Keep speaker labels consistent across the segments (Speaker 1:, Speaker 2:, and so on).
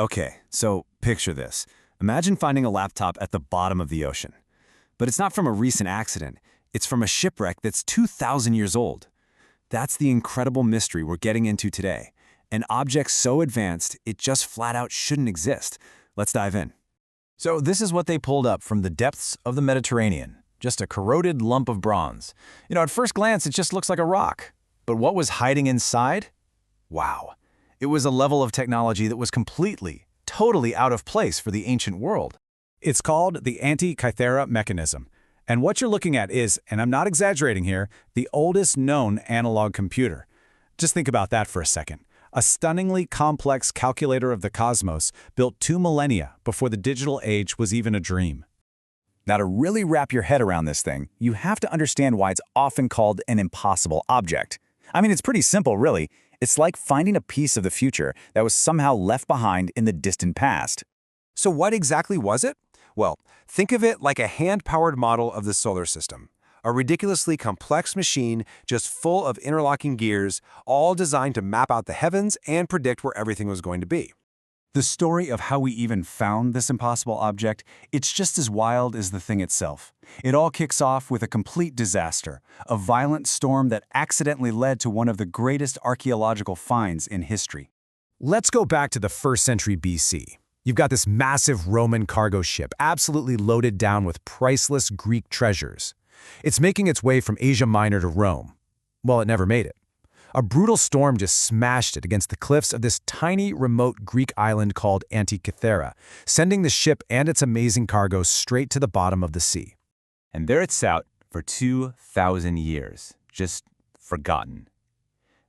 Speaker 1: Okay, so picture this. Imagine finding a laptop at the bottom of the ocean. But it's not from a recent accident. It's from a shipwreck that's 2,000 years old. That's the incredible mystery we're getting into today. An object so advanced, it just flat out shouldn't exist. Let's dive in.
Speaker 2: So this is what they pulled up from the depths of the Mediterranean. Just a corroded lump of bronze. At first glance, it just looks like a rock. But what was hiding inside? Wow. It was a level of technology that was completely, totally out of place for the ancient world.
Speaker 3: It's called the Antikythera mechanism. And what you're looking at is, and I'm not exaggerating here, the oldest known analog computer. Just think about that for a second. A stunningly complex calculator of the cosmos built 2 millennia before the digital age was even a dream.
Speaker 4: Now, to really wrap your head around this thing, you have to understand why it's often called an impossible object. I mean, it's pretty simple, really. It's like finding a piece of the future that was somehow left behind in the distant past.
Speaker 5: So what exactly was it? Well, think of it like a hand-powered model of the solar system. A ridiculously complex machine just full of interlocking gears, all designed to map out the heavens and predict where everything was going to be.
Speaker 1: The story of how we even found this impossible object, it's just as wild as the thing itself. It all kicks off with a complete disaster, a violent storm that accidentally led to one of the greatest archaeological finds in history.
Speaker 3: Let's go back to the 1st century BC. You've got this massive Roman cargo ship absolutely loaded down with priceless Greek treasures. It's making its way from Asia Minor to Rome. Well, it never made it. A brutal storm just smashed it against the cliffs of this tiny, remote Greek island called Antikythera, sending the ship and its amazing cargo straight to the bottom of the sea.
Speaker 2: And there it sat for 2,000 years, just forgotten.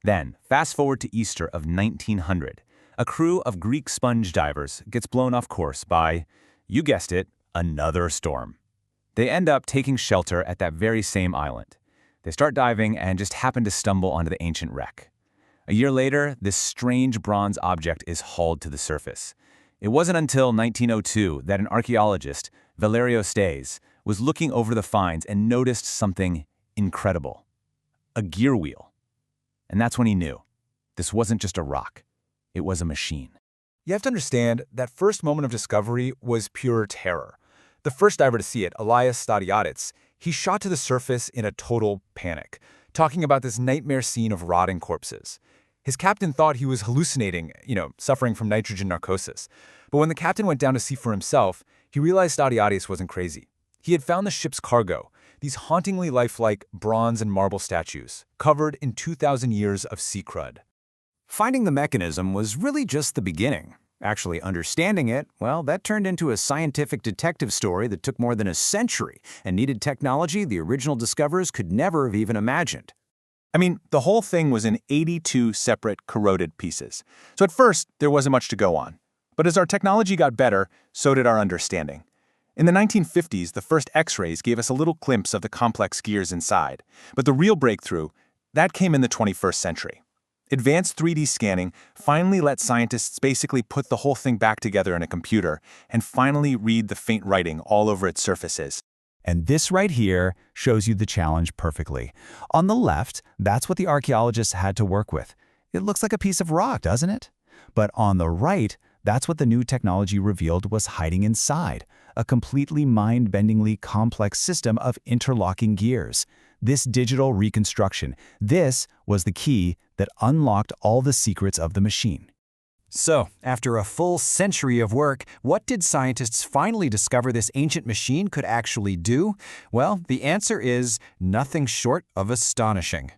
Speaker 2: Then, fast forward to Easter of 1900, a crew of Greek sponge divers gets blown off course by, you guessed it, another storm. They end up taking shelter at that very same island. They start diving and just happen to stumble onto the ancient wreck. A year later, this strange bronze object is hauled to the surface. It wasn't until 1902 that an archaeologist, Valerio Stais, was looking over the finds and noticed something incredible. A gear wheel. And that's when he knew. This wasn't just a rock. It was a machine.
Speaker 6: You have to understand that first moment of discovery was pure terror. The first diver to see it, Elias Stadiadis, he shot to the surface in a total panic, talking about this nightmare scene of rotting corpses. His captain thought he was hallucinating, suffering from nitrogen narcosis. But when the captain went down to see for himself, he realized Stadiadis wasn't crazy. He had found the ship's cargo, these hauntingly lifelike bronze and marble statues, covered in 2,000 years of sea crud.
Speaker 1: Finding the mechanism was really just the beginning. Actually understanding it, well, that turned into a scientific detective story that took more than a century and needed technology the original discoverers could never have even imagined.
Speaker 2: I mean, the whole thing was in 82 separate corroded pieces. So at first, there wasn't much to go on. But as our technology got better, so did our understanding. In the 1950s, the first X-rays gave us a little glimpse of the complex gears inside. But the real breakthrough, that came in the 21st century. Advanced 3D scanning finally let scientists basically put the whole thing back together in a computer and finally read the faint writing all over its surfaces.
Speaker 3: And this right here shows you the challenge perfectly. On the left, that's what the archaeologists had to work with. It looks like a piece of rock, doesn't it? But on the right, that's what the new technology revealed was hiding inside, a completely mind-bendingly complex system of interlocking gears. This digital reconstruction, this was the key that unlocked all the secrets of the machine.
Speaker 7: So, after a full century of work, what did scientists finally discover this ancient machine could actually do? Well, the answer is nothing short of astonishing.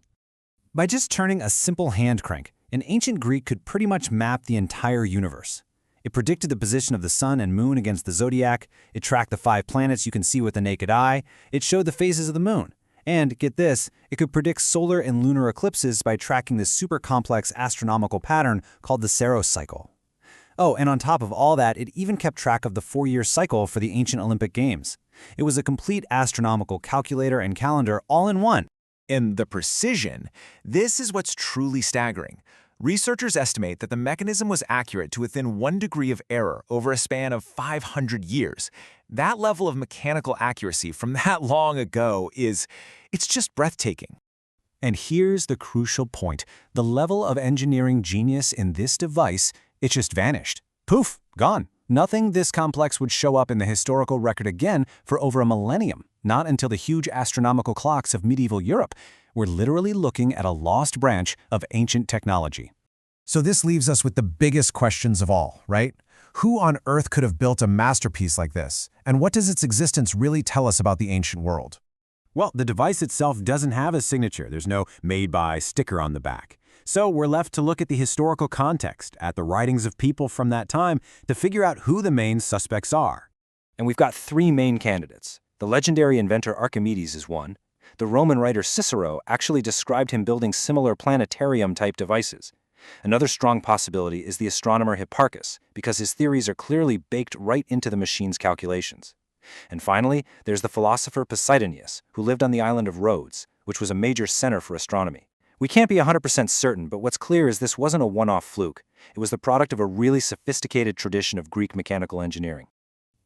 Speaker 7: By just turning a simple hand crank, an ancient Greek could pretty much map the entire universe. It predicted the position of the sun and moon against the zodiac, it tracked the 5 planets you can see with the naked eye, it showed the phases of the moon. And, get this, it could predict solar and lunar eclipses by tracking this super complex astronomical pattern called the Saros cycle. Oh, and on top of all that, it even kept track of the 4-year cycle for the ancient Olympic Games. It was a complete astronomical calculator and calendar all in one.
Speaker 5: And the precision, this is what's truly staggering. Researchers estimate that the mechanism was accurate to within 1 degree of error over a span of 500 years. That level of mechanical accuracy from that long ago it's just breathtaking.
Speaker 7: And here's the crucial point. The level of engineering genius in this device, it just vanished. Poof, gone. Nothing this complex would show up in the historical record again for over a millennium, not until the huge astronomical clocks of medieval Europe. We're literally looking at a lost branch of ancient technology.
Speaker 8: So this leaves us with the biggest questions of all, right? Who on Earth could have built a masterpiece like this? And what does its existence really tell us about the ancient world?
Speaker 1: Well, the device itself doesn't have a signature. There's no made by sticker on the back. So we're left to look at the historical context, at the writings of people from that time, to figure out who the main suspects are.
Speaker 9: And we've got three main candidates. The legendary inventor Archimedes is one. The Roman writer Cicero actually described him building similar planetarium-type devices. Another strong possibility is the astronomer Hipparchus, because his theories are clearly baked right into the machine's calculations. And finally, there's the philosopher Posidonius, who lived on the island of Rhodes, which was a major center for astronomy. We can't be 100% certain, but what's clear is this wasn't a one-off fluke. It was the product of a really sophisticated tradition of Greek mechanical engineering.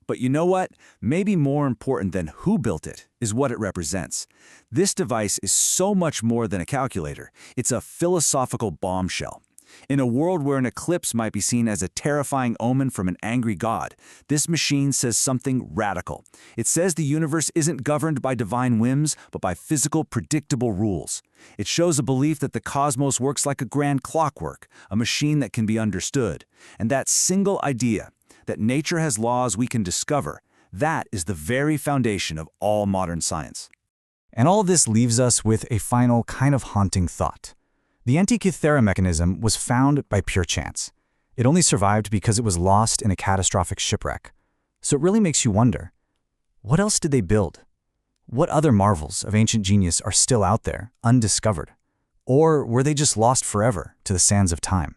Speaker 4: But you know what? Maybe more important than who built it is what it represents. This device is so much more than a calculator. It's a philosophical bombshell. In a world where an eclipse might be seen as a terrifying omen from an angry god, this machine says something radical. It says the universe isn't governed by divine whims, but by physical, predictable rules. It shows a belief that the cosmos works like a grand clockwork, a machine that can be understood. And that single idea, that nature has laws we can discover, that is the very foundation of all modern science.
Speaker 3: And all of this leaves us with a final kind of haunting thought. The Antikythera mechanism was found by pure chance. It only survived because it was lost in a catastrophic shipwreck. So it really makes you wonder, what else did they build? What other marvels of ancient genius are still out there, undiscovered? Or were they just lost forever to the sands of time?